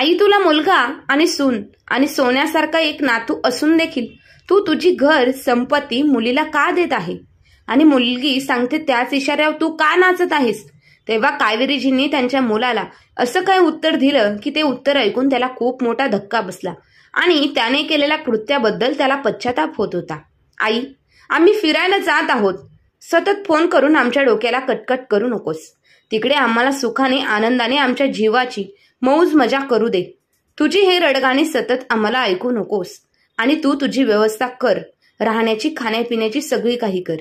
आई, तुला मुलगा आणि सून आणि सोन्यासारखा एक नातू असून देखील तू तुझी घर संपत्ती मुलीला का देत आहे? आणि मुलगी सांगते त्याच इशाऱ्यावर तू का नाचत आहेस? तेव्हा कावेरीजींनी त्यांच्या मुलाला असं काय उत्तर दिलं की ते उत्तर ऐकून त्याला खूप मोठा धक्का बसला आणि त्याने केलेल्या कृत्याबद्दल त्याला पश्चाताप होत होता. आई, आम्ही फिरायला जात आहोत. सतत फोन करून आमच्या डोक्याला कटकट करू नकोस. तिकडे आम्हाला सुखाने आनंदाने आमच्या जीवाची मौज मजा करू दे. तुझी हे रडगाणी सतत आम्हाला ऐकू नकोस आणि तू तुझी व्यवस्था कर. राहण्याची, खाण्यापिण्याची सगळी काही कर.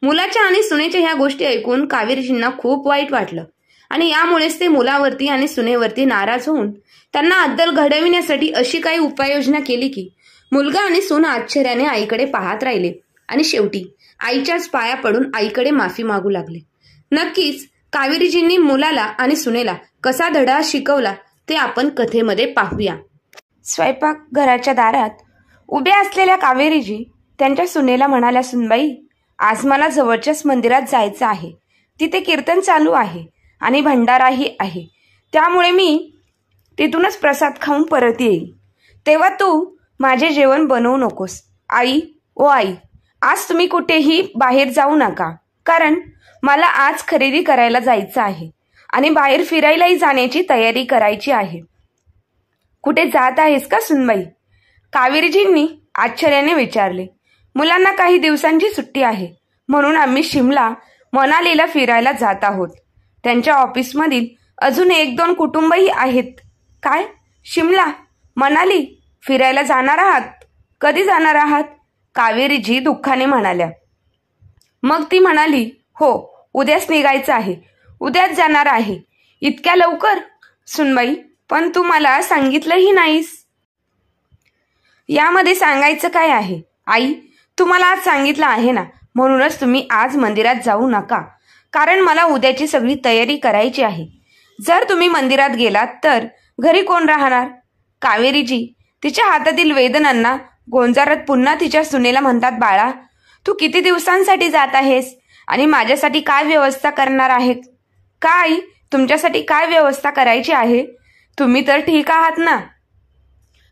मुलाच्या आणि सुनेच्या ह्या गोष्टी ऐकून कावेरीजींना खूप वाईट वाटलं आणि यामुळेच ते मुलावरती आणि सुनेवरती नाराज होऊन त्यांना अद्दल घडविण्यासाठी अशी काही उपाययोजना केली की मुलगा आणि सून आश्चर्याने आईकडे पाहत राहिले आणि शेवटी आईच्याच पाया पडून आईकडे माफी मागू लागले. नक्कीच कावेरीजींनी मुलाला आणि सुनेला कसा धडा शिकवला ते आपण कथेमध्ये पाहूया. स्वयंपाकघराच्या दारात उभ्या असलेल्या कावेरीजी त्यांच्या सुनेला म्हणाल्या, सुनबाई, आज मला जवळच्याच मंदिरात जायचं आहे. तिथे कीर्तन चालू आहे आणि भंडाराही आहे. त्यामुळे मी तिथूनच प्रसाद खाऊन परत येईल. तेव्हा तू माझे जेवण बनवू नकोस. आई, ओ आई, आज तुम्ही कुठेही बाहेर जाऊ नका, कारण मला आज खरेदी करायला जायचं आहे आणि बाहेर फिरायलाही जाण्याची तयारी करायची आहे. कुठे जात आहेस का सुनबाई? कावेरीजींनी आश्चर्याने विचारले. मुलांना काही दिवसांची सुट्टी आहे म्हणून आम्ही शिमला, मनालीला फिरायला जात आहोत. त्यांच्या ऑफिसमधील अजून 1-2 कुटुंबही आहेत. काय? शिमला, मनाली फिरायला जाणार आहात? कधी जाणार आहात? कावेरीजी दुःखाने म्हणाल्या. मग ती म्हणाली, हो, उद्याच निघायचं आहे. उद्याच जाणार आहे. इतक्या लवकर? सुनबाई, पण तू मला सांगितलंही नाहीस. यामध्ये सांगायचं काय आहे? आई, तुम्हाला आज सांगितलं आहे ना, म्हणूनच तुम्ही आज मंदिरात जाऊ नका, कारण मला उद्याची सगळी तयारी करायची आहे. जर तुम्ही मंदिरात गेलात तर घरी कोण राहणार? कावेरीजी तिच्या हातातील वेदनांना गोंजारत पुन्हा तिच्या सुनेला म्हणतात, बाळा, तू किती दिवसांसाठी जात आहेस आणि माझ्यासाठी काय व्यवस्था करणार आहे? काय तुमच्यासाठी काय व्यवस्था करायची आहे? तुम्ही तर ठीक आहात ना?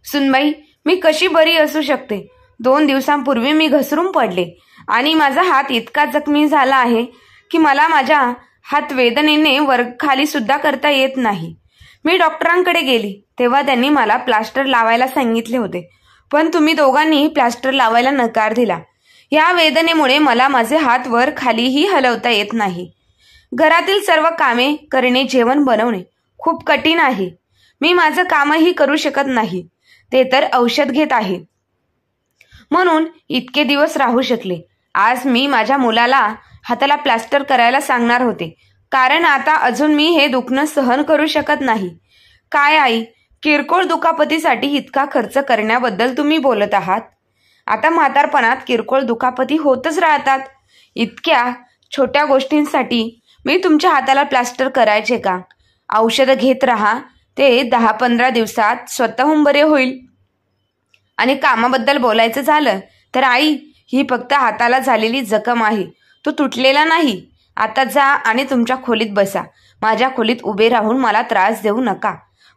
सुनबाई, मी कशी बरी असू शकते? 2 दिवसांपूर्वी मी घसरून पडले आणि माझा हात इतका जखमी झाला आहे की मला माझ्या हात वेदनेने वर खाली सुद्धा करता येत नाही. मी डॉक्टरांकडे गेली तेव्हा त्यांनी मला प्लास्टर लावायला सांगितले होते, पण तुम्ही दोघांनी प्लास्टर लावायला नकार दिला. या वेदनेमुळे मला माझे हात वर खालीही हलवता येत नाही. घरातील सर्व कामे करणे, जेवण बनवणे खूप कठीण आहे. मी माझं कामही करू शकत नाही. ते तर औषध घेत आहे म्हणून इतके दिवस राहू शकले. आज मी माझ्या मुलाला हाताला प्लास्टर करायला सांगणार होते, कारण आता अजून मी हे दुखणं सहन करू शकत नाही. काय आई, किरकोळ दुखापतीसाठी इतका खर्च करण्याबद्दल तुम्ही बोलत आहात? आता म्हातारपणात किरकोळ दुखापती होतच राहतात. इतक्या छोट्या गोष्टींसाठी मी तुमच्या हाताला प्लास्टर करायचे का? औषधं घेत राहा, ते 10-15 दिवसात स्वतःहून बरे होईल. आणि कामाबद्दल बोलायचं झालं तर आई, ही फक्त हाताला झालेली जखम आहे, तो तुटलेला नाही. आता जा आणि तुमच्या खोलीत बसा. माझ्या खोलीत उभे राहून मला त्रास देऊ नका.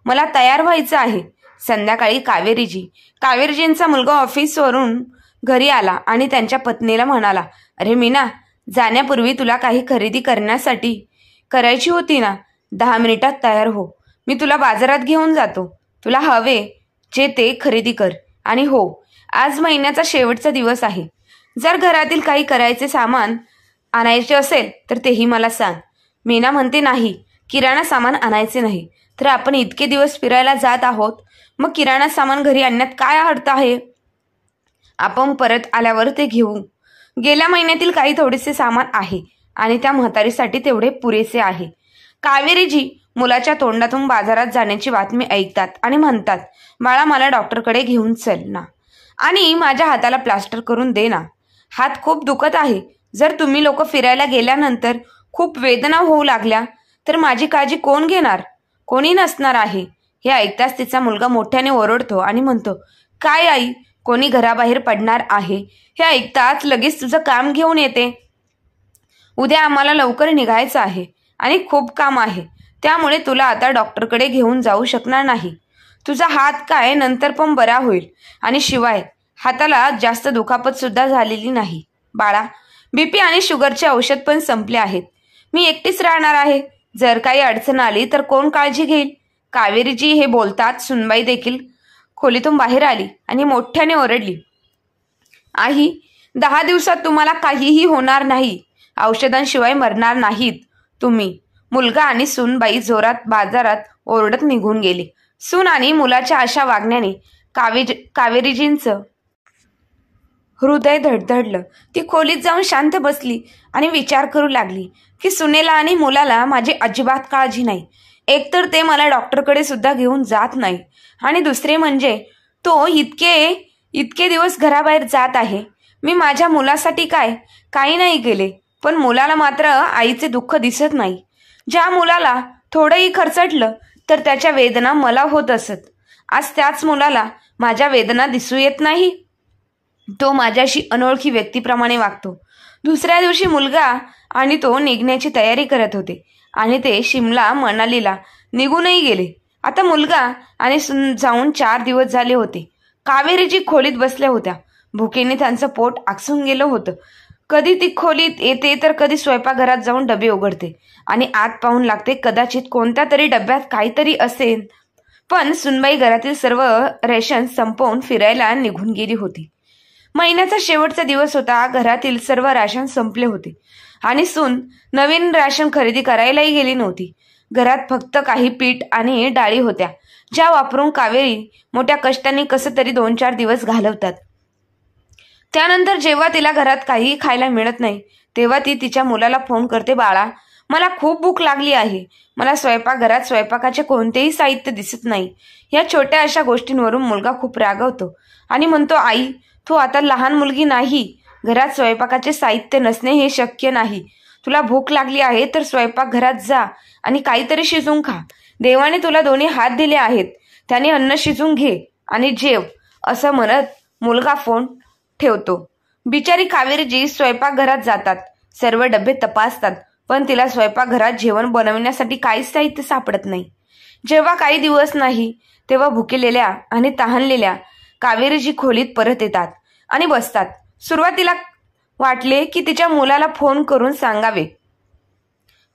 मला तयार व्हायचं आहे. संध्याकाळी कावेरीजींचा मुलगा ऑफिसवरून घरी आला आणि त्यांच्या पत्नीला म्हणाला, अरे मीना, जाण्यापूर्वी तुला काही खरेदी करायची होती ना? 10 मिनिटात तयार हो. मी तुला बाजारात घेऊन जातो. तुला हवे जे ते खरेदी कर. आणि हो, आज महिन्याचा शेवटचा दिवस आहे. जर घरातील काही करायचे सामान आणायचे असेल तर तेही मला सांग. मीना म्हणते, नाही, किराणा सामान आणायचे नाही. तर आपण इतके दिवस फिरायला जात आहोत, मग किराणा सामान घरी आणण्यात काय अर्थ आहे? आपण परत आल्यावर ते घेऊ. गेल्या महिन्यातील काही थोडेसे सामान आहे आणि त्या म्हातारीसाठी तेवढे पुरेसे आहे. कावेरीजी मुलाच्या तोंडातून बाजारात जाण्याची बातमी ऐकतात आणि म्हणतात, बाळा, मला डॉक्टरकडे घेऊन चल ना आणि माझ्या हाताला प्लास्टर करून दे ना. हात खूप दुखत आहे. जर तुम्ही लोक फिरायला गेल्यानंतर खूप वेदना होऊ लागल्या तर माझी काळजी कोण घेणार? कोणी नसणार आहे. हे ऐकताच तिचा मुलगा मोठ्याने ओरडतो आणि म्हणतो, काय आई, कोणी घराबाहेर पडणार आहे? हे ऐकताच लगेच तुझं काम घेऊन येते. उद्या आम्हाला लवकर निघायचं आहे आणि खूप काम आहे, त्यामुळे तुला आता डॉक्टरकडे घेऊन जाऊ शकणार नाही. तुझा हात काय नंतर पण बरा होईल आणि शिवाय हाताला जास्त दुखापत सुद्धा झालेली नाही. बाळा, बीपी आणि शुगरचे औषध पण संपले आहेत. मी एकटीच राहणार आहे. जर काही अडचण आली तर कोण काळजी घेईल? कावेरीजी हे बोलतात सुनबाई देखील खोलीतून बाहेर आली आणि मोठ्याने ओरडली, आई, 10 दिवसात तुम्हाला काहीही होणार नाही. औषधांशिवाय मरणार नाहीत तुम्ही. मुलगा आणि सूनबाई जोरात बाजारात ओरडत निघून गेली. सून आणि मुलाच्या अशा वागण्याने कावेरीजींचं हृदय धडधडलं. ती खोलीत जाऊन शांत बसली आणि विचार करू लागली की सुनेला आणि मुलाला माझी अजिबात काळजी नाही. एकतर ते मला डॉक्टरकडे सुद्धा घेऊन जात नाही आणि दुसरे म्हणजे तो इतके दिवस घराबाहेर जात आहे. मी माझ्या मुलासाठी काही नाही केले, पण मुलाला मात्र आईचे दुःख दिसत नाही. ज्या मुलाला थोडंही खरचटलं तर त्याच्या वेदना मला होत असत. आज त्याच मुलाला माझ्या वेदना दिसू येत नाही. तो माझ्याशी अनोळखी व्यक्तीप्रमाणे वागतो. दुसऱ्या दिवशी मुलगा आणि तो निघण्याची तयारी करत होते आणि ते शिमला मनालीला निघूनही गेले. आता मुलगा आणि जाऊन 4 दिवस झाले होते. कावेरीजी खोलीत बसल्या होत्या. भुकेने त्यांचं पोट आकसून गेलं होतं. कधी ती खोलीत येते तर कधी स्वयंपाकघरात जाऊन डबे उघडते आणि आत पाहून लागते कदाचित कोणत्या तरी डब्यात काहीतरी असेल. पण सुनबाई घरातील सर्व रेशन संपवून फिरायला निघून गेली होती. महिन्याचा शेवटचा दिवस होता. घरातील सर्व राशन संपले होते आणि सून नवीन राशन खरेदी करायलाही गेली नव्हती. घरात फक्त काही पीठ आणि डाळी होत्या, ज्या वापरून कावेरी मोठ्या कष्टाने कसं तरी 2-4 दिवस घालवतात. त्यानंतर जेव्हा तिला घरात काहीही खायला मिळत नाही तेव्हा ती तिच्या मुलाला फोन करते, बाळा, मला खूप भूक लागली आहे. मला स्वयंपाकघरात स्वयंपाकाचे कोणतेही साहित्य दिसत नाही. या छोट्या अशा गोष्टींवरून मुलगा खूप रागवतो आणि म्हणतो, आई, तू आता लहान मुलगी नाही. घरात स्वयंपाकाचे साहित्य नसणे हे शक्य नाही. तुला भूक लागली आहे तर स्वयंपाकघरात जा आणि काहीतरी शिजवून खा. देवाने तुला 2 हात दिले आहेत, त्याने अन्न शिजून घे आणि जेव. असं म्हणत मुलगा फोन ठेवतो. बिचारी कावेरीजी स्वयंपाकघरात जातात. सर्व डबे तपासतात, पण तिला स्वयंपाकघरात जेवण बनवण्यासाठी काहीच साहित्य सापडत नाही. जेव्हा काही दिवस नाही तेव्हा भुकेलेल्या आणि तहानलेल्या कावेरीजी खोलीत परत येतात आणि बसतात. सुरुवातीला वाटले की तिच्या मुलाला फोन करून सांगावे,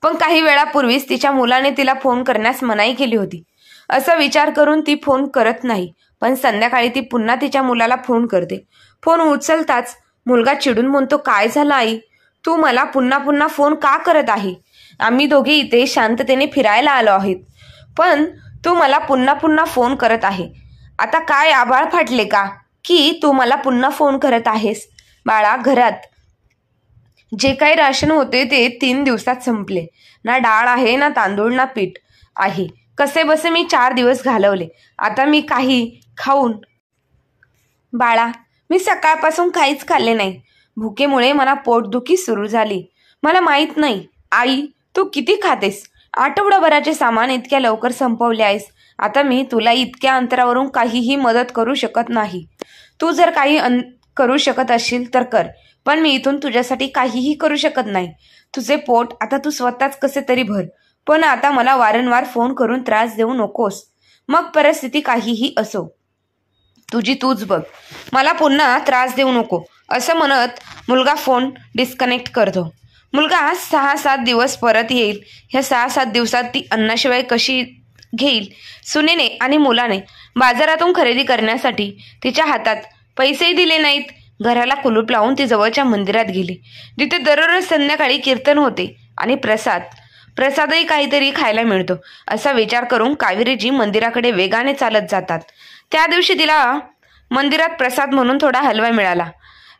पण काही वेळापूर्वीच तिच्या मुलाने तिला फोन करण्यास मनाई केली होती. असा विचार करून ती फोन करत नाही. पण संध्याकाळी ती पुन्हा तिच्या मुलाला फोन करते. फोन उचलताच मुलगा चिडून म्हणतो, काय झालं आई, तू मला पुन्हा पुन्हा फोन का करत आहे? आम्ही दोघे इथे शांततेने फिरायला आलो आहोत, पण तू मला पुन्हा पुन्हा फोन करत आहे. आता काय आभाळ फाटले का की तू मला पुन्हा फोन करत आहेस? बाळा, घरात जे काही राशन होते ते 3 दिवसात संपले. ना डाळ आहे, ना तांदूळ, ना पीठ आहे. कसे बसे मी 4 दिवस घालवले. आता मी काही खाऊन. बाळा, मी सकाळपासून काहीच खाल्ले नाही. भुकेमुळे मला पोटदुखी सुरू झाली. मला माहित नाही. आई, तू किती खातेस? आठवडाभराचे सामान इतक्या लवकर संपवले आहेस. आता मी तुला इतक्या अंतरावरून काहीही मदत करू शकत नाही. तू जर काही करू शकत असशील तर कर, पण मी इथून तुझ्यासाठी काहीही करू शकत नाही. तुझे पोट आता तू स्वतःच कसे तरी भर, पण आता मला वारंवार फोन करून त्रास देऊ नकोस. मग परिस्थिती काहीही असो, तुझी तूच बघ. मला पुन्हा त्रास देऊ नको. असं म्हणत मुलगा फोन डिस्कनेक्ट करतो. मुलगा 6-7 दिवस परत येईल. ह्या 6-7 दिवसात ती अन्नाशिवाय कशी घेईल? सुनेने आणि मुलाने बाजारातून खरेदी करण्यासाठी तिच्या हातात पैसेही दिले नाहीत. घराला कुलूप लावून ती जवळच्या मंदिरात गेली. तिथे दररोज संध्याकाळी कीर्तन होते आणि प्रसादही काहीतरी खायला मिळतो असा विचार करून कावेरीजी मंदिराकडे वेगाने चालत जातात. त्या दिवशी तिला मंदिरात प्रसाद म्हणून थोडा हलवा मिळाला.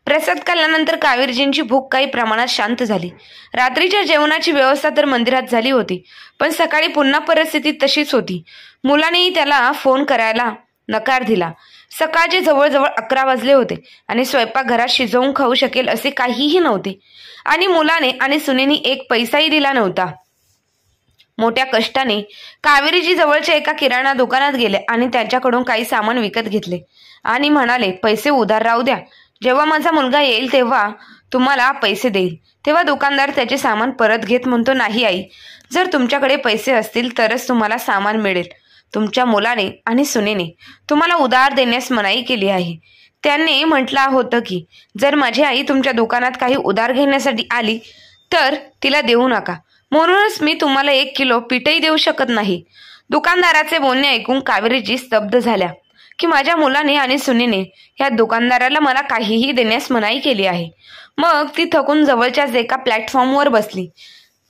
प्रसाद खाल्ल्यानंतर कावेरीजींची भूक काही प्रमाणात शांत झाली. रात्रीच्या जेवणाची व्यवस्था तर मंदिरात झाली होती, पण सकाळी पुन्हा परिस्थिती तशीच होती. मुलानेही त्याला फोन करायला नकार दिला. सकाळचे जवळजवळ 11 वाजले होते आणि स्वयंपाकघरात शिजवून खाऊ शकेल असे काहीही नव्हते आणि मुलाने आणि सुनेनी 1 पैसाही दिला नव्हता. मोठ्या कष्टाने कावेरीजी जवळच्या एका किराणा दुकानात गेले आणि त्यांच्याकडून काही सामान विकत घेतले आणि म्हणाले, पैसे उधार राहू द्या. जेव्हा माझा मुलगा येईल तेव्हा तुम्हाला पैसे देईल. तेव्हा दुकानदार त्याचे सामान परत घेत म्हणतो, नाही आई, जर तुमच्याकडे पैसे असतील तरच तुम्हाला सामान मिळेल. तुमच्या मुलाने आणि सुनेने तुम्हाला उधार देण्यास मनाई केली आहे. त्यांनी म्हटलं होतं की जर माझी आई तुमच्या दुकानात काही उधार घेण्यासाठी आली तर तिला देऊ नका. म्हणूनच मी तुम्हाला 1 किलो पीठही देऊ शकत नाही. दुकानदाराचे बोलणे ऐकून कावेरीजी स्तब्ध झाल्या की माझ्या मुलाने आणि सुनेने ह्या दुकानदाराला मला काहीही देण्यास मनाई केली आहे. मग ती थकून जवळच्याच एका प्लॅटफॉर्मवर बसली.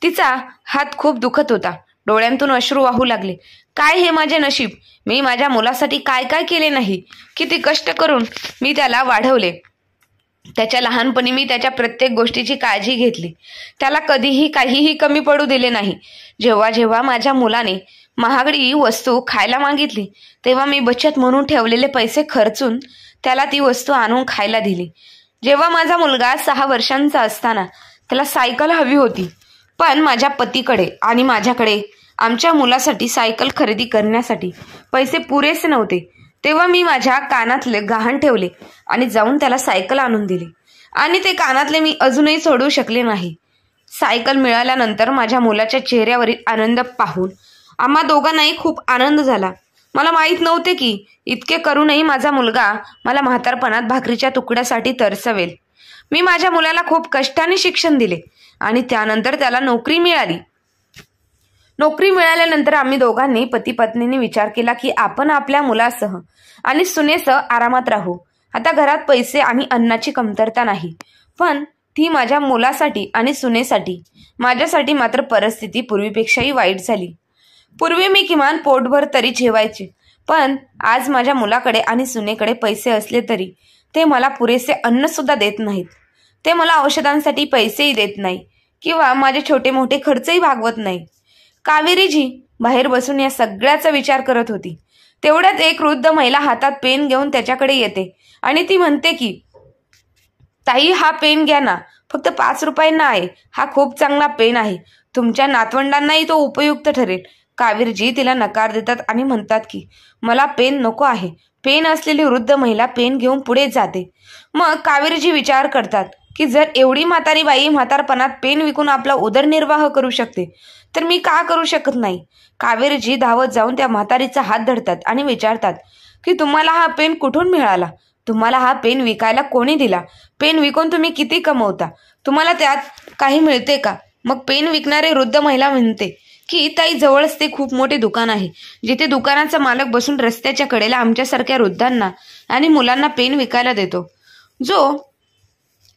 तिचा हात खूप दुखत होता. डोळ्यांतून अश्रू वाहू लागले. काय हे माझे नशीब. मी माझ्या मुलासाठी काय काय केले नाही. किती कष्ट करून मी त्याला वाढवले. त्याच्या लहानपणी मी त्याच्या प्रत्येक गोष्टीची काळजी घेतली. त्याला कधीही काहीही कमी पडू दिले नाही. जेव्हा जेव्हा माझ्या मुलाने महागडी वस्तू खायला मागितली तेव्हा मी बचत म्हणून ठेवलेले पैसे खर्चून त्याला ती वस्तू आणून खायला दिली. जेव्हा माझा मुलगा 6 वर्षांचा असताना त्याला सायकल हवी होती, पण माझ्या पतीकडे आणि माझ्याकडे आमच्या मुलासाठी सायकल खरेदी करण्यासाठी पैसे पुरेसे नव्हते, तेव्हा मी माझ्या कानातले गहाण ठेवले आणि जाऊन त्याला सायकल आणून दिली. आणि ते कानातले मी अजूनही सोडवू शकले नाही. सायकल मिळाल्यानंतर माझ्या मुलाच्या चेहऱ्यावरील आनंद पाहून आम्हा दोघांनाही खूप आनंद झाला. मला माहीत नव्हते की इतके करूनही माझा मुलगा मला म्हातारपणात भाकरीच्या तुकड्यासाठी तरसवेल. मी माझ्या मुलाला खूप कष्टाने शिक्षण दिले आणि त्यानंतर त्याला नोकरी मिळाली. नोकरी मिळाल्यानंतर आम्ही दोघांनी पती पत्नीने विचार केला की आपण आपल्या मुलासह आणि सुनेसह आरामात राहू. आता घरात पैसे आणि अन्नाची कमतरता नाही, पण ती माझ्या मुलासाठी आणि सुनेसाठी. माझ्यासाठी मात्र परिस्थिती पूर्वीपेक्षाही वाईट झाली. पूर्वी मी किमान पोटभर तरी जेवायचे, पण आज माझ्या मुलाकडे आणि सुनेकडे पैसे असले तरी ते मला पुरेसे अन्न सुद्धा देत नाहीत. ते मला औषधांसाठी पैसेही देत नाही किंवा माझे छोटे मोठे खर्चही भागवत नाही. कावेरीजी बाहेर बसून या सगळ्याचा विचार करत होती. तेवढ्यात एक वृद्ध महिला हातात पेन घेऊन त्याच्याकडे येते आणि ती म्हणते की ताई, हा पेन घ्या ना, फक्त 5 रुपयांना आहे. हा खूप चांगला पेन आहे. तुमच्या नातवंडांनाही तो उपयुक्त ठरेल. कावेरीजी तिला नकार देतात आणि म्हणतात की मला पेन नको आहे. पेन असलेली वृद्ध महिला पेन घेऊन पुढे जाते. मग कावेरीजी विचार करतात की जर एवढी म्हातारी बाई म्हातारपणात पेन विकून आपला उदरनिर्वाह करू शकते तर मी का करू शकत नाही. कावेरीजी धावत जाऊन त्या म्हातारीचा हात धरतात आणि विचारतात की तुम्हाला हा पेन कुठून मिळाला. तुम्हाला हा पेन विकायला कोणी दिला. पेन विकून तुम्ही किती कमवता. तुम्हाला त्यात काही मिळते का. मग पेन विकणारी वृद्ध महिला म्हणते की ताई, जवळच ते खूप मोठे दुकान आहे जिथे दुकानाचा मालक बसून रस्त्याच्या कडेला आमच्यासारख्या वृद्धांना आणि मुलांना पेन विकायला देतो. जो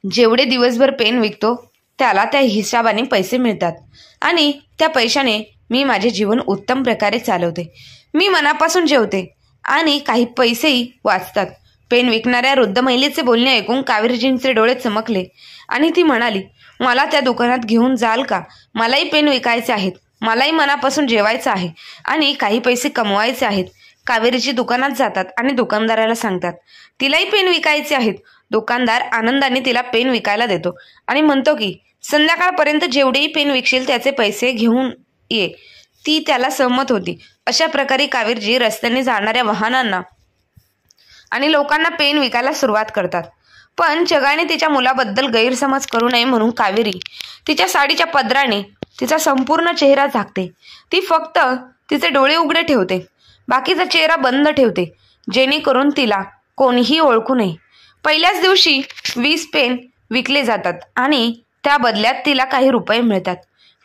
जेवढे दिवसभर पेन विकतो त्याला त्या हिशोबाने पैसे मिळतात आणि त्या पैशाने मी माझे जीवन उत्तम प्रकारे चालवते. मी मनापासून जेवते आणि काही पैसेही वाचतात. पेन विकणाऱ्या वृद्ध महिलेचे बोलणे ऐकून कावेरीजींचे डोळे चमकले आणि ती म्हणाली, मला त्या दुकानात घेऊन जाल का. मलाही पेन विकायचे आहेत. मलाही मनापासून जेवायचं आहे आणि काही पैसे कमवायचे आहेत. कावेरीजी दुकानात जातात आणि दुकानदाराला सांगतात तिलाही पेन विकायचे आहेत. दुकानदार आनंदाने तिला पेन विकायला देतो आणि म्हणतो की संध्याकाळपर्यंत जेवढेही पेन विकशील त्याचे पैसे घेऊन ये. ती त्याला सहमत होती. अशा प्रकारे कावेरीजी रस्त्याने जाणाऱ्या वाहनांना आणि लोकांना पेन विकायला सुरुवात करतात. पण जगाने तिच्या मुलाबद्दल गैरसमज करू नये म्हणून कावेरी तिच्या साडीच्या पदराने तिचा संपूर्ण चेहरा झाकते. ती फक्त तिचे डोळे उघडे ठेवते, बाकीचा चेहरा बंद ठेवते, जेणेकरून तिला कोणीही ओळखू नये. पहिल्याच दिवशी 20 पेन विकले जातात आणि त्या बदल्यात तिला काही रुपये मिळतात.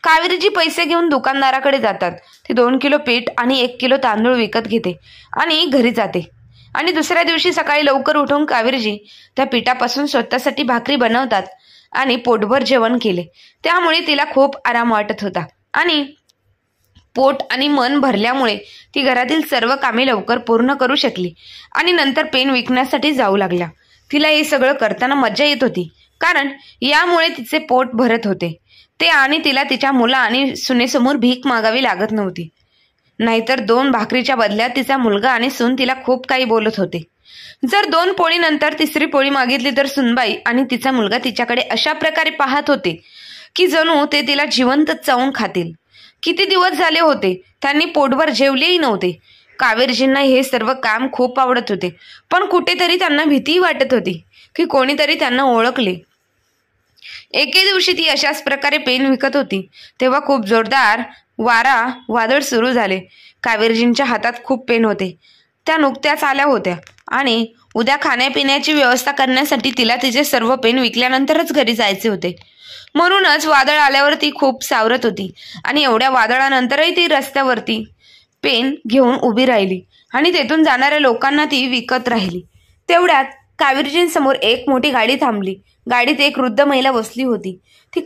कावेरीजी पैसे घेऊन दुकानदाराकडे जातात. ती 2 किलो पीठ आणि 1 किलो तांदूळ विकत घेते आणि घरी जाते. आणि दुसऱ्या दिवशी सकाळी लवकर उठून कावेरीजी त्या पिठापासून स्वतःसाठी भाकरी बनवतात आणि पोटभर जेवण केले. त्यामुळे तिला खूप आराम वाटत होता आणि पोट आणि मन भरल्यामुळे ती घरातील सर्व कामे लवकर पूर्ण करू शकली आणि नंतर पेन विकण्यासाठी जाऊ लागल्या. तिला हे सगळं करताना मजा येत होती, कारण यामुळे तिचे पोट भरत होते. ते आणि तिला तिच्या मुला आणि सुनेसमोर भीक मागावी लागत नव्हती. नाहीतर 2 भाकरीच्या बदल्यात तिचा मुलगा आणि सून तिला खूप काही बोलत होते. जर 2 पोळीनंतर 3री पोळी मागितली तर सुनबाई आणि तिचा मुलगा तिच्याकडे अशा प्रकारे पाहत होते की जणू ते तिला जिवंत चावून खातील. किती दिवस झाले होते त्यांनी पोटभर जेवलेही नव्हते. कावेरीजींना हे सर्व काम खूप आवडत होते, पण कुठेतरी त्यांना भीतीही वाटत होती की कोणीतरी त्यांना ओळखले. एके दिवशी ती अशाच प्रकारे पेन विकत होती तेव्हा खूप जोरदार वादळ सुरू झाले. कावेरीजींच्या हातात खूप पेन होते. त्या नुकत्याच आल्या होत्या आणि उद्या खाण्यापिण्याची व्यवस्था करण्यासाठी तिला तिचे सर्व पेन विकल्यानंतरच घरी जायचे होते. म्हणूनच वादळ आल्यावर ती खूप सावरत होती आणि एवढ्या वादळानंतरही ती रस्त्यावरती पेन घेऊन उभी राहिली आणि तेथून जाणाऱ्या लोकांना ती विकत राहिली. तेवढ्यात कावेरीजींसमोर एक मोठी गाडी थांबली. गाडीत एक वृद्ध महिला बसली होती. ती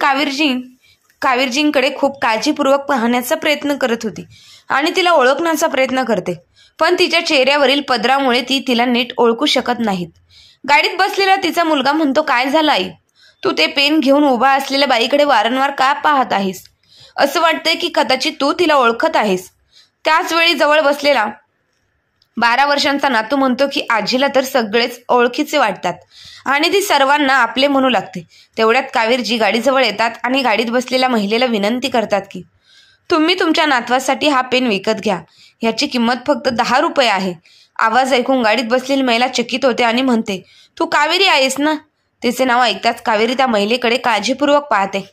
कावेरीजींकडे खूप काळजीपूर्वक पाहण्याचा प्रयत्न करत होती आणि तिला ओळखण्याचा प्रयत्न करते, पण तिच्या चेहऱ्यावरील पदरामुळे ती तिला नीट ओळखू शकत नाहीत. गाडीत बसलेला तिचा मुलगा म्हणतो, काय झालं आई? तू ते पेन घेऊन उभा असलेल्या बाईकडे वारंवार का पाहत आहेस? असं वाटतंय की कदाचित तू तिला ओळखत आहेस. त्याच वेळी जवळ बसलेला 12 वर्षांचा नातू म्हणतो की आजीला तर सगळेच ओळखीचे वाटतात आणि ती सर्वांना आपले म्हणू लागते. तेवढ्यात कावेरीजी गाडीजवळ येतात आणि गाडीत बसलेल्या महिलेला विनंती करतात की तुम्ही तुमच्या नातवासाठी हा पेन विकत घ्या. ह्याची किंमत फक्त 10 रुपये आहे. आवाज ऐकून गाडीत बसलेली महिला चकित होते आणि म्हणते, तू कावेरी आहेस ना? तिचे नाव ऐकताच कावेरी त्या महिलेकडे काळजीपूर्वक पाहते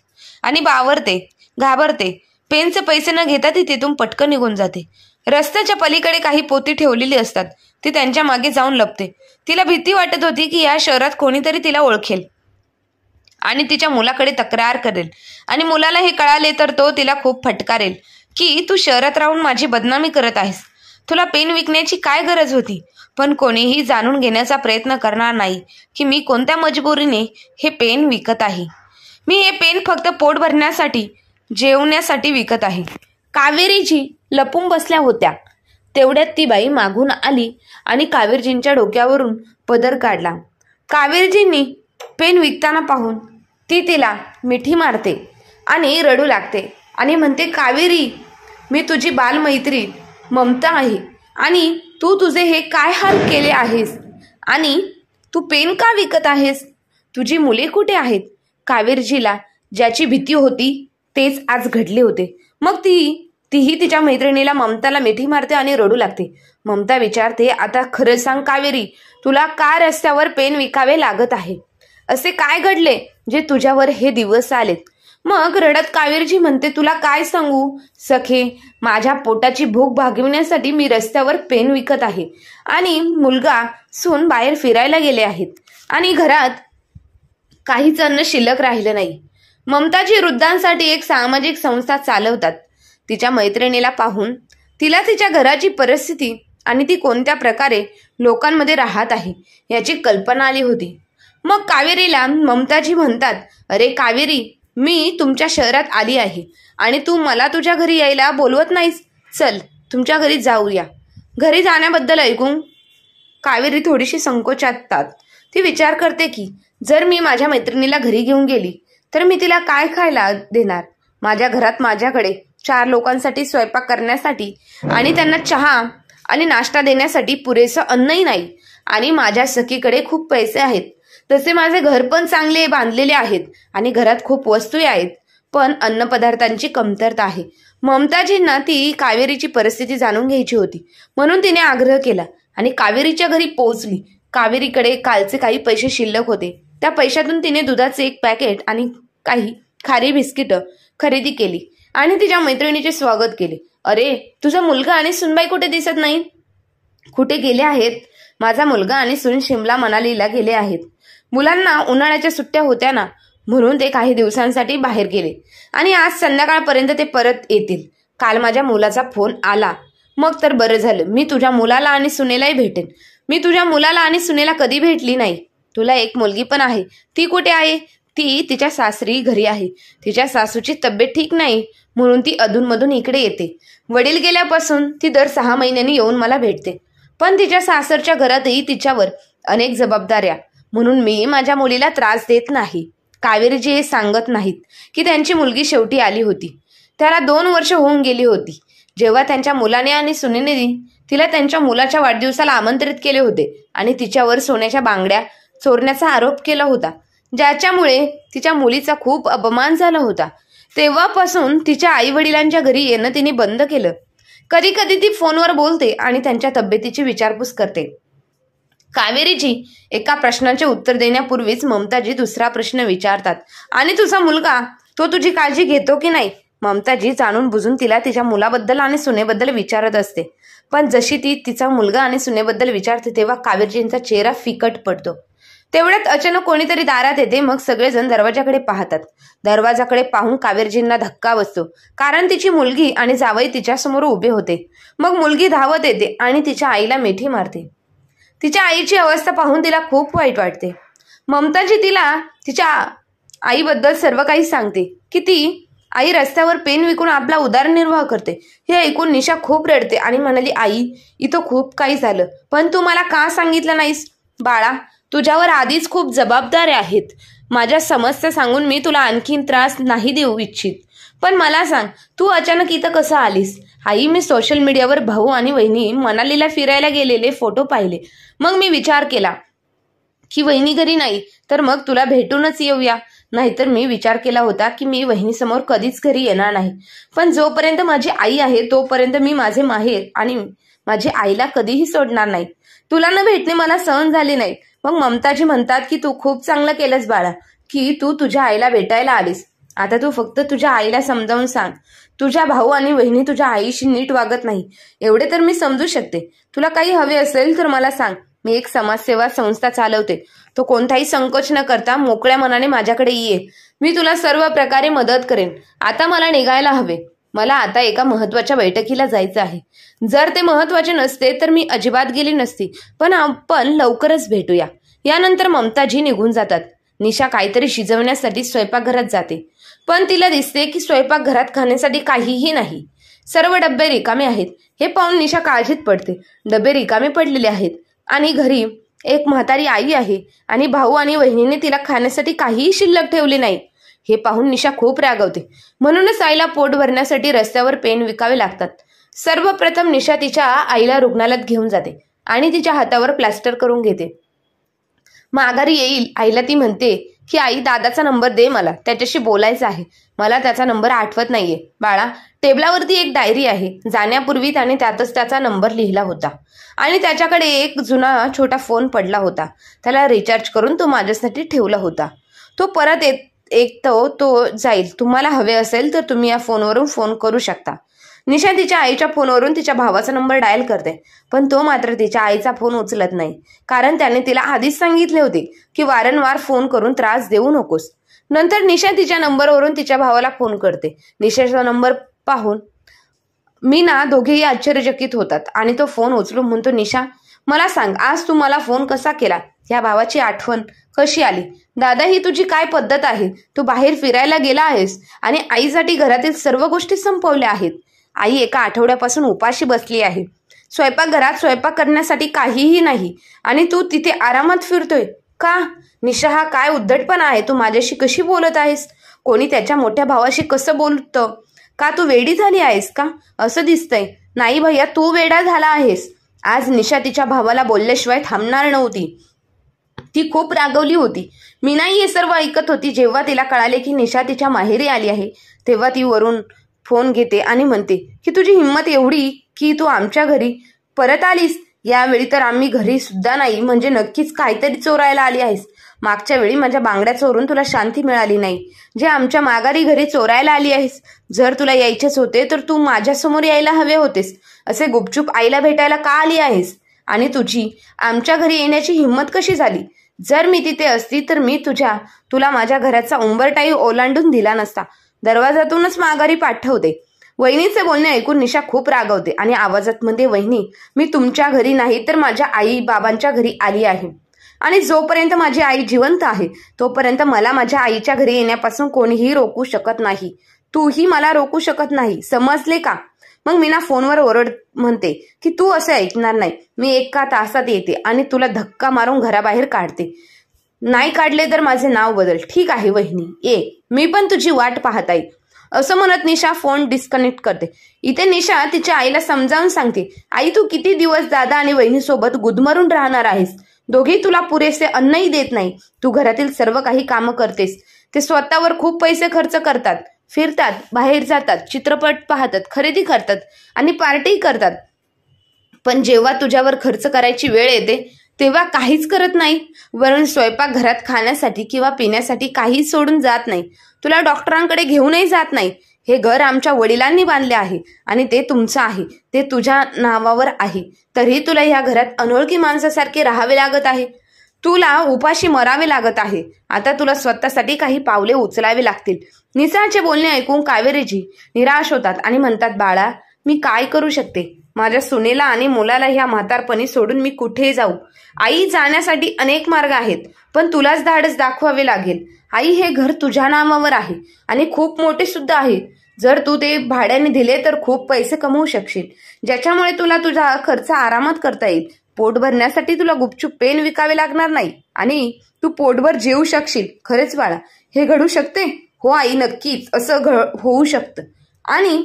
आणि घाबरते. पेनचे पैसे न घेता ती तिथून पटकन निघून जाते. रस्त्याच्या पलीकडे काही पोती ठेवलेली असतात. ती त्यांच्या मागे जाऊन लपते. तिला भीती वाटत होती की या शहरात कोणीतरी तिला ओळखेल आणि तिच्या मुलाकडे तक्रार करेल आणि मुलाला हे कळाले तर तो तिला खूप फटकारेल की तू शहरात राहून माझी बदनामी करत आहेस. तुला पेन विकण्याची काय गरज होती? पण कोणीही जाणून घेण्याचा प्रयत्न करणार नाही की मी कोणत्या मजबुरीने हे पेन विकत आहे. मी हे पेन फक्त पोट भरण्यासाठी, जेवण्यासाठी विकत आहे. कावेरीजी लपून बसल्या होत्या. तेवढ्यात ती बाई मागून आली आणि कावेरीजींच्या डोक्यावरून पदर काढला. कावेरीजींनी पेन विकताना पाहून ती तिला मिठी मारते आणि रडू लागते आणि म्हणते, कावेरी, मी तुझी बालमैत्रीण ममता आहे आणि तू तुझे हे काय हाल केले आहेस आणि तू पेन का विकत आहेस? तुझी मुले कुठे आहेत? कावेरीजीला ज्याची भीती होती तेच आज घडले होते. मग तीही तिच्या मैत्रिणीला ममताला मिठी मारते आणि रडू लागते. ममता विचारते, आता खरं सांग कावेरी, तुला का रस्त्यावर पेन विकावे लागत आहे? असे काय घडले जे तुझ्यावर हे दिवस आलेत? मग रडत कावेरीजी म्हणते, तुला काय सांगू सखे, माझ्या पोटाची भूक भागविण्यासाठी मी रस्त्यावर पेन विकत आहे आणि मुलगा सून बाहेर फिरायला गेले आहेत आणि घरात काहीच अन्न शिल्लक राहिलं नाही. ममताजी वृद्धांसाठी एक सामाजिक संस्था चालवतात. तिच्या मैत्रिणीला पाहून तिला तिच्या घराची परिस्थिती आणि ती कोणत्या प्रकारे लोकांमध्ये राहत आहे याची कल्पना आली होती. मग कावेरीला ममताजी म्हणतात, अरे कावेरी, मी तुमच्या शहरात आली आहे आणि तू मला तुझ्या घरी यायला बोलवत नाहीस. चल तुमच्या घरी जाऊया. घरी जाण्याबद्दल ऐकून कावेरी थोडीशी संकोचातात. ती विचार करते की जर मी माझ्या मैत्रिणीला घरी घेऊन गेली तर मी तिला काय खायला देणार? माझ्या घरात माझ्याकडे 4 लोकांसाठी स्वयंपाक करण्यासाठी आणि त्यांना चहा आणि नाश्ता देण्यासाठी पुरेसं अन्नही नाही आणि माझ्या सखीकडे खूप पैसे आहेत. तसे माझे घर पण चांगले बांधलेले आहेत आणि घरात खूप वस्तूही आहेत, पण अन्नपदार्थांची कमतरता आहे. ममताजींना ती कावेरीची परिस्थिती जाणून घ्यायची होती म्हणून तिने आग्रह केला आणि कावेरीच्या घरी पोहोचली. कावेरीकडे कालचे काही पैसे शिल्लक होते. त्या पैशातून तिने दुधाचे एक पॅकेट आणि काही खारी बिस्किटं खरेदी केली आणि तिच्या मैत्रिणीचे स्वागत केले. अरे, तुझा मुलगा आणि सुनबाई कुठे दिसत नाही? कुठे गेले आहेत? माझा मुलगा आणि सून शिमला मनालीला गेले आहेत. मुलांना उन्हाळ्याच्या सुट्ट्या होत्या ना, म्हणून ते काही दिवसांसाठी बाहेर गेले आणि आज संध्याकाळपर्यंत ते परत येतील. काल माझ्या मुलाचा फोन आला. मग तर बरं झालं, मी तुझ्या मुलाला आणि सुनेलाही भेटेन. मी तुझ्या मुलाला आणि सुनेला कधी भेटली नाही. तुला एक मुलगी पण आहे. ती कुठे आहे? ती तिच्या सासरी घरी आहे. तिच्या सासूची तब्येत ठीक नाही म्हणून ती अधूनमधून इकडे येते. वडील गेल्यापासून ती दर 6 महिन्यांनी येऊन मला भेटते. पण तिच्या सासरच्या घरातही तिच्यावर अनेक जबाबदाऱ्या, म्हणून मी माझ्या मुलीला त्रास देत नाही. कावेरीजी हे सांगत नाहीत की त्यांची मुलगी शेवटी आली होती. त्याला 2 वर्ष होऊन गेली होती जेव्हा त्यांच्या मुलाने आणि सुनेने तिला त्यांच्या मुलाच्या वाढदिवसाला आमंत्रित केले होते आणि तिच्यावर सोन्याच्या बांगड्या चोरण्याचा आरोप केला होता, ज्याच्यामुळे तिच्या मुलीचा खूप अपमान झाला होता. तेव्हापासून तिच्या आई वडिलांच्या घरी येणं तिने बंद केलं. कधी कधी ती फोनवर बोलते आणि त्यांच्या तब्येतीची विचारपूस करते. कावेरीजी एका प्रश्नाचे उत्तर देण्यापूर्वीच ममताजी दुसरा प्रश्न विचारतात, आणि तुझा मुलगा तो तुझी काळजी घेतो की नाही? ममताजी जाणून बुजून तिला तिच्या मुलाबद्दल आणि सुनेबद्दल विचारत असते. पण जशी ती तिचा मुलगा आणि सुनेबद्दल विचारते तेव्हा कावेरीजींचा चेहरा फिकट पडतो. तेवढ्यात अचानक कोणीतरी दारात येते. मग सगळेजण दरवाजाकडे पाहतात. दरवाजाकडे पाहून कावेरीजींना धक्का बसतो, कारण तिची मुलगी आणि जावई तिच्यासमोर उभे होते. मग मुलगी धावत येते आणि तिच्या आईला मिठी मारते. तिच्या आईची अवस्था पाहून तिला खूप वाईट वाटते. ममताजी तिला तिच्या आईबद्दल सर्व काही सांगते की ती आई रस्त्यावर पेन विकून आपला उदरनिर्वाह करते. हे ऐकून निशा खूप रडते आणि म्हणाली, आई, इथं खूप काही झालं, पण तू मला का सांगितलं नाहीस? बाळा, तुझ्यावर आधीच खूप जबाबदाऱ्या आहेत. माझ्या समस्या सांगून मी तुला आणखीन त्रास नाही देऊ इच्छित. पण मला सांग, तू अचानक इथं कसं आलीस? आई, मी सोशल मीडियावर भाऊ आणि वहिनी मनालीला फिरायला गेलेले फोटो पाहिले. मग मी विचार केला की वहिनी घरी नाही तर मग तुला भेटूनच येऊया. नाहीतर मी विचार केला होता की मी वहिनीसमोर कधीच घरी येणार नाही. पण जोपर्यंत माझी आई आहे तोपर्यंत मी माझे माहेर आणि माझी आईला कधीही सोडणार नाही. तुला न भेटणे मला सहन झाले नाही. मग ममताजी म्हणतात की तू खूप चांगलं केलंस बाळा, की तू तुझ्या आईला भेटायला आलीस. आता तू फक्त तुझ्या आईला समजावून सांग, तुझ्या भाऊ आणि वहिनी तुझ्या आईशी नीट वागत नाही. एवढे तर मी समजू शकते. तुला काही हवे असेल तर मला सांग. मी एक समाजसेवा संस्था चालवते. तो कोणताही संकोच न करता मोकळ्या मनाने माझ्याकडे ये. मी तुला सर्व प्रकारे मदत करेन. आता मला निघायला हवे. मला आता एका महत्वाच्या बैठकीला जायचं आहे. जर ते महत्वाचे नसते तर मी अजिबात गेली नसती. पण आपण लवकरच भेटूया. यानंतर ममताजी निघून जातात. निशा काहीतरी शिजवण्यासाठी स्वयंपाकघरात जाते. पण तिला दिसते की स्वयंपाकघरात खाण्यासाठी काहीही नाही. सर्व डबे रिकामे आहेत. हे पाहून निशा काळजीत पडते. डबे रिकामे पडलेले आहेत आणि घरी एक म्हातारी आई आहे आणि भाऊ आणि वहिनीने तिला खाण्यासाठी काहीही शिल्लक ठेवले नाही. हे पाहून निशा खूप रागवते. म्हणूनच आईला पोट भरण्यासाठी रस्त्यावर पेन विकावे लागतात. सर्वप्रथम निशा तिच्या आईला रुग्णालयात घेऊन जाते आणि तिच्या हातावर प्लास्टर करून घेते. माघारी येईल आईला ती म्हणते की आई, दादाचा नंबर दे, मला त्याच्याशी बोलायचं आहे. मला त्याचा नंबर आठवत नाहीये. बाळा, टेबलावरती एक डायरी आहे. जाण्यापूर्वी त्याने त्यातच त्याचा नंबर लिहिला होता आणि त्याच्याकडे एक जुना छोटा फोन पडला होता. त्याला रिचार्ज करून तो माझ्यासाठी ठेवला होता. तो परत तो जाईल. तुम्हाला हवे असेल तर तुम्ही या फोनवरून फोन करू शकता. निशा तिच्या आईच्या फोनवरून तिच्या भावाचा नंबर डायल करते. पण तो मात्र तिच्या आईचा फोन उचलत नाही, कारण त्याने तिला आधीच सांगितले होते की वारंवार फोन करून त्रास देऊ नकोस. नंतर निशा तिच्या नंबरवरून तिच्या भावाला फोन करते. निशाचा नंबर पाहून मीना दोघेही आश्चर्यचकित होतात आणि तो फोन उचलून म्हणतो, निशा, मला सांग, आज तू मला फोन कसा केला? या भावाची आठवण कशी आली? दादा, ही तुझी काय पद्धत आहे? तू बाहेर फिरायला गेला आहेस आणि आईसाठी घरातील सर्व गोष्टी संपवल्या आहेत. आई एका आठवड्यापासून उपाशी बसली आहे. स्वयंपाकघरात स्वयंपाक करण्यासाठी काहीही नाही आणि तू तिथे आरामात फिरतोय का? निशा, हा काय उद्धटपणा आहे? तू माझ्याशी कशी बोलत आहेस? कोणी त्याच्या मोठ्या भावाशी कसं बोलतं? का तू वेडी झाली आहेस का? असं दिसतंय. नाही भैया, तू वेडा झाला आहेस. आज निशा तिच्या भावाला बोलल्याशिवाय थांबणार नव्हती. ती खूप रागवली होती. मीनाही हे सर्व ऐकत होती. जेव्हा तिला कळाले की निशा तिच्या माहेरी आली आहे तेव्हा ती वरून फोन घेते आणि म्हणते की तुझी हिंमत एवढी की तू आमच्या घरी परत आलीस. यावेळी तर आम्ही घरी सुद्धा नाही, म्हणजे नक्कीच काहीतरी चोरायला आली आहेस. मागच्या वेळी माझ्या बांगड्या चोरून तुला शांती मिळाली नाही, जे आमच्या माघारी घरी चोरायला आली आहेस. जर तुला यायचेच होते तर तू माझ्यासमोर यायला हवे होतेस. असे गुपचूप आईला भेटायला का आली आहेस? आणि तुझी आमच्या घरी येण्याची हिंमत कशी झाली? जर मी तिथे असती तर मी तुला माझ्या घराचा उंबरठाही ओलांडून दिला नसता. दरवाजातूनच माघारी पाठवते. वहिनीचे बोलणे ऐकून निशा खूप रागवते आणि आवाजात म्हणते, वहिनी, मी तुमच्या घरी नाही तर माझ्या आई बाबांच्या घरी आली आहे आणि जोपर्यंत माझी आई जिवंत आहे तोपर्यंत मला माझ्या आईच्या घरी येण्यापासून कोणीही रोखू शकत नाही. तूही मला रोखू शकत नाही, समजले का? मग मीना फोनवर ओरड म्हणते की तू असे ऐकणार नाही. मी एका तासात येते आणि तुला धक्का मारून घराबाहेर काढते. नाही काढले तर माझे नाव बदल. ठीक आहे वहिनी, ये, मी पण तुझी वाट पाहत आहे. असं म्हणत निशा फोन डिस्कनेक्ट करते. इथे निशा तिच्या आईला समजावून सांगते, आई, तू किती दिवस दादा आणि वहिनीसोबत गुदमरून राहणार आहेस? दोघेही तुला पुरेसे अन्नही देत नाही. तू घरातील सर्व काही कामं करतेस. ते स्वतःवर खूप पैसे खर्च करतात, फिरतात, बाहेर जातात, चित्रपट पाहतात, खरेदी करतात आणि पार्टी करतात. पण जेव्हा तुझ्यावर खर्च करायची वेळ येते तेव्हा काहीच करत नाही. वरून स्वयंपाकघरात खाण्यासाठी किंवा पिण्यासाठी काहीच सोडून जात नाही. तुला डॉक्टरांकडे घेऊनही जात नाही. हे घर आमच्या वडिलांनी बांधले आहे आणि ते तुमचं आहे, ते तुझ्या नावावर आहे. तरी तुला ह्या घरात अनोळखी माणसासारखे राहावे लागत आहे. तुला उपाशी मरावे लागत आहे. आता तुला स्वतःसाठी काही पावले उचलावे लागतील. निसाचे बोलणे ऐकून कावेरीजी निराश होतात आणि म्हणतात, बाळा, मी काय करू शकते? माझ्या सुनेला आणि मुलाला ह्या म्हातारपणी सोडून मी कुठे जाऊ? आई, जाण्यासाठी अनेक मार्ग आहेत, पण तुलाच धाडस दाखवावे लागेल. आई, हे घर तुझ्या नावावर आहे आणि खूप मोठे सुद्धा आहे. जर तू ते भाड्याने दिले तर खूप पैसे कमवू शकशील, ज्याच्यामुळे तुला तुझा खर्च आरामात करता येईल. पोट भरण्यासाठी तुला गुपचूप पेन विकावे लागणार नाही आणि तू पोटभर जेवू शकशील. खरेच बाळा, हे घडू शकते? हो आई, नक्कीच असं होऊ शकतं. आणि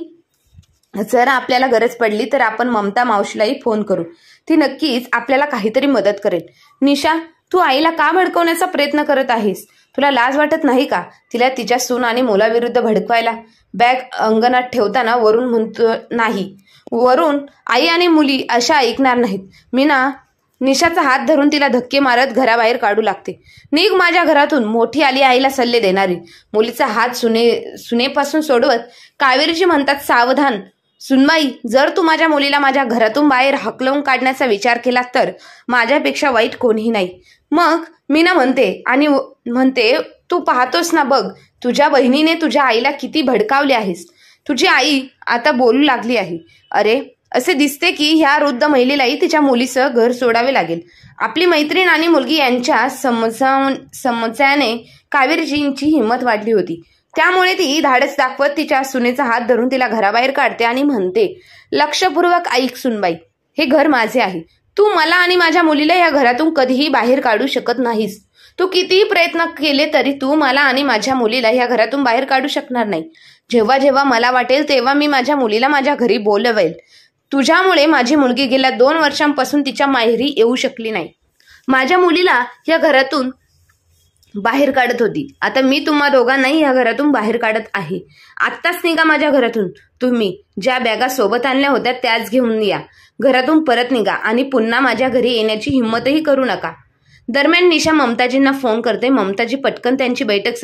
जर आपल्याला गरज पडली तर आपण ममता मावशीलाही फोन करू. ती नक्कीच आपल्याला काहीतरी मदत करेल. निशा, तू आईला का भडकवण्याचा प्रयत्न करत आहेस? तुला लाज वाटत नाही का तिला तिच्या सून आणि मुलाविरुद्ध भडकवायला? बॅग अंगणात ठेवताना वरून म्हणतो, नाही वरून, आई आणि मुली अशा ऐकणार नाहीत. मीना निशाचा हात धरून तिला धक्के मारत घराबाहेर काढू लागते. निघ माझ्या घरातून, मोठी आली आईला सल्ले देणारी. मुलीचा हात सुनेपासून सोडवत कावेरीजी म्हणतात, सावधान सुनबाई, जर तू माझ्या मुलीला माझ्या घरातून बाहेर हकलवून काढण्याचा विचार केला तर माझ्यापेक्षा वाईट कोणीही नाही. मग मीना म्हणते, तू पाहतोस ना, बघ तुझ्या बहिणीने तुझ्या आईला किती भडकावले आहेस. तुझी आई आता बोलू लागली आहे. अरे, असे दिसते की ह्या वृद्ध महिलेलाही तिच्या मुलीसह घर सोडावे लागेल. आपली मैत्रीण आणि मुलगी यांच्या समस्याने कावेरीजींची हिंमत वाढली होती. त्यामुळे ती धाडस दाखवत तिच्या सुनेचा हात धरून तिला घराबाहेर काढते आणि म्हणते, लक्षपूर्वक ऐक सुनबाई, हे घर माझे आहे. तू मला आणि माझ्या मुलीला या घरातून कधीही बाहेर काढू शकत नाहीस. तू कितीही प्रयत्न केले तरी तू मला आणि माझ्या मुलीला या घरातून बाहेर काढू शकणार नाही. जेव्हा जेव्हा मला वाटेल तेव्हा मी माझ्या मुलीला माझ्या घरी बोलवेल. तुझ्यामुळे माझी मुलगी गेल्या 2 वर्षांपासून तिच्या माहेरी येऊ शकली नाही. माझ्या मुलीला या घरातून बाहेर काढत होती. आता मी तुम्हा दोघांनाही या घरातून बाहेर काढत आहे. आत्ताच निघा माझ्या घरातून. तुम्ही ज्या बॅगा सोबत आणल्या होत्या त्याच घेऊन या. घरातून परत निघा आणि पुन्हा माझ्या घरी येण्याची हिंमतही करू नका. दरम्यान निशा ममताजींना फोन करते. ममताजी पटकन त्यांची बैठक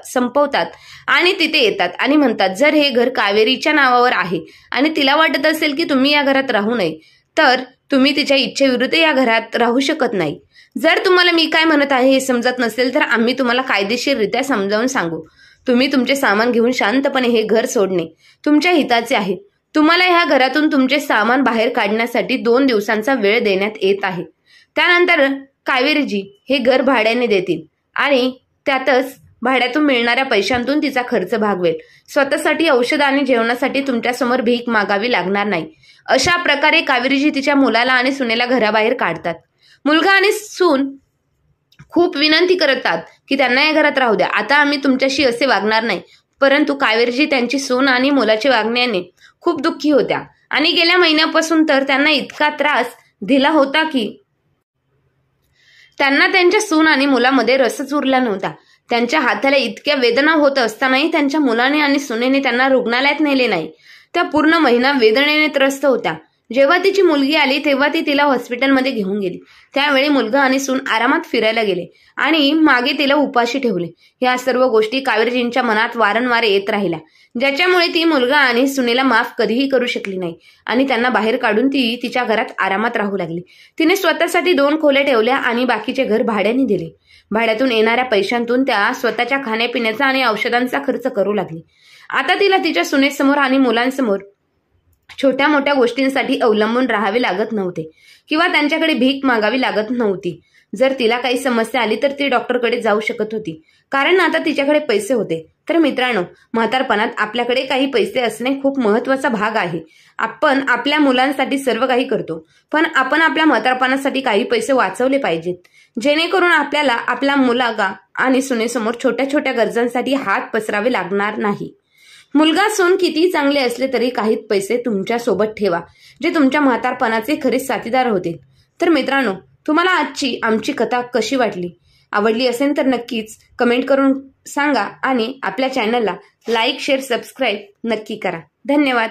संपवतात आणि तिथे येतात आणि म्हणतात, जर हे घर कावेरीच्या नावावर आहे आणि तिला वाटत असेल की तुम्ही या घरात राहू नये, तर तुम्ही तिच्या इच्छेविरुद्ध या घरात राहू शकत नाही. जर तुम्हाला मी काय म्हणत आहे हे समजत नसेल तर आम्ही तुम्हाला कायदेशीररित्या समजावून सांगू. तुम्ही तुमचे सामान घेऊन शांतपणे हे घर सोडणे तुमच्या हिताचे आहे. तुम्हाला ह्या घरातून तुमचे सामान बाहेर काढण्यासाठी 2 दिवसांचा वेळ देण्यात येत आहे. त्यानंतर कावेरीजी हे घर भाड्याने देतील आणि त्यातच भाड्यातून मिळणाऱ्या पैशांतून तिचा खर्च भागवेल. स्वतःसाठी औषध आणि जेवणासाठी तुमच्यासमोर भीक मागावी लागणार नाही. अशा प्रकारे कावेरीजी तिच्या मुलाला आणि सुनेला घराबाहेर काढतात. मुलगा आणि सून खूप विनंती करतात की त्यांना या घरात राहू द्या. आता आम्ही तुमच्याशी असे वागणार नाही. परंतु कावेरीजी त्यांची सून आणि मुलाच्या वागण्याने खूप दुःखी होत्या आणि गेल्या महिन्यापासून तर त्यांना इतका त्रास दिला होता की त्यांना त्यांच्या सून आणि मुलामध्ये रसच उरला नव्हता. त्यांच्या हाताला इतक्या वेदना होत असतानाही त्यांच्या मुलाने आणि सुनेने त्यांना रुग्णालयात नेले नाही. त्या पूर्ण महिना वेदनेने त्रस्त होत्या. जेव्हा तिची मुलगी आली तेव्हा ती तिला हॉस्पिटलमध्ये घेऊन गेली. त्यावेळी मुलगा आणि सून आरामात फिरायला गेले आणि मागे तिला उपाशी ठेवले. या सर्व गोष्टी कावेरीजींच्या मनात वारंवार येत राहिल्या, ज्याच्यामुळे ती मुलगा आणि सुनेला माफ कधीही करू शकली नाही आणि त्यांना बाहेर काढून ती तिच्या घरात आरामात राहू लागली. तिने स्वतःसाठी 2 खोल्या ठेवल्या आणि बाकीचे घर भाड्याने दिले. भाड्यातून येणाऱ्या पैशांतून त्या स्वतःच्या खाण्यापिण्याचा आणि औषधांचा खर्च करू लागली. आता तिला तिच्या सुनेसमोर आणि मुलांसमोर छोट्या मोठ्या गोष्टींसाठी अवलंबून राहावे लागत नव्हते किंवा त्यांच्याकडे भीक मागावी लागत नव्हती. जर तिला काही समस्या आली तर ती डॉक्टरकडे जाऊ शकत होती, कारण आता तिच्याकडे पैसे होते. तर मित्रांनो, म्हातारपणात आपल्याकडे काही पैसे असणे खूप महत्वाचा भाग आहे. आपण आपल्या मुलांसाठी सर्व काही करतो, पण आपण आपल्या म्हातारपणासाठी काही पैसे वाचवले पाहिजेत, जेणेकरून आपल्याला आपल्या मुलागा आणि सुनेसमोर छोट्या छोट्या गरजांसाठी हात पसरावे लागणार नाही. मुलगा सून कितीही चांगले असले तरी काही पैसे तुमच्या सोबत ठेवा, जे तुमच्या म्हातारपणाचे खरे साथीदार होतील. तर मित्रांनो, तुम्हाला आजची आमची कथा कशी वाटली? आवडली असेल तर नक्कीच कमेंट करून सांगा आणि आपल्या चॅनलला लाईक, शेअर, सबस्क्राईब नक्की करा. धन्यवाद.